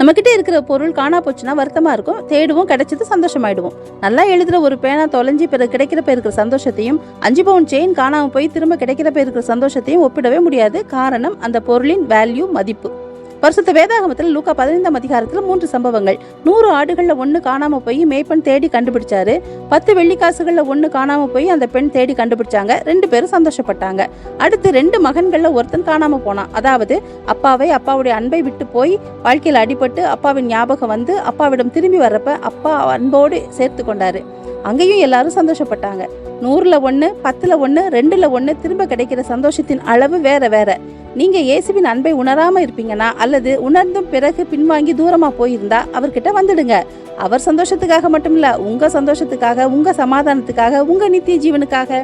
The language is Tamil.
நம்மக்கிட்ட இருக்கிற பொருள் காணா போச்சுன்னா வருத்தமாக இருக்கும், தேடுவோம், கிடைச்சது சந்தோஷமாயிடுவோம். நல்லா எழுதுகிற ஒரு பேனா தொலைஞ்சி பிறகு கிடைக்கிறப்ப இருக்கிற சந்தோஷத்தையும் 5 பவுன் செயின் காணாமல் போய் திரும்ப கிடைக்கிறப்ப இருக்கிற சந்தோஷத்தையும் ஒப்பிடவே முடியாது. காரணம் அந்த பொருளின் வேல்யூ, மதிப்பு. பரிசுத்த வேதாகமத்தில் லூக்கா 15ஆம் அதிகாரத்தில் 3 சம்பவங்கள். 100 ஆடுகளில் 1 காணாமல் போய் மேய்ப்பன் தேடி கண்டுபிடிச்சாரு. 10 வெள்ளிக்காசுகளில் 1 காணாமல் போய் அந்த பெண் தேடி கண்டுபிடிச்சாங்க. 2 பேரும் சந்தோஷப்பட்டாங்க. அடுத்து 2 மகன்களில் ஒருத்தன் காணாமல் போனான். அதாவது அப்பாவை, அப்பாவுடைய அன்பை விட்டு போய் வாழ்க்கையில் அடிபட்டு அப்பாவின் ஞாபகம் வந்து அப்பாவிடம் திரும்பி வர்றப்ப அப்பா அன்போடு சேர்த்து கொண்டாரு. அங்கேயும் எல்லாரும் சந்தோஷப்பட்டாங்க. 100ல் 1, 10ல் 1, 2ல் 1 திரும்ப கிடைக்கிற சந்தோஷத்தின் அளவு வேற வேற. நீங்க இயேசுவின் அன்பை உணராம இருப்பீங்கன்னா அல்லது உணர்ந்தும் பிறகு பின்வாங்கி தூரமா போயிருந்தா அவர்கிட்ட வந்துடுங்க. அவர் சந்தோஷத்துக்காக மட்டும் இல்ல, உங்க சந்தோஷத்துக்காக, உங்க சமாதானத்துக்காக, உங்க நித்திய ஜீவனுக்காக.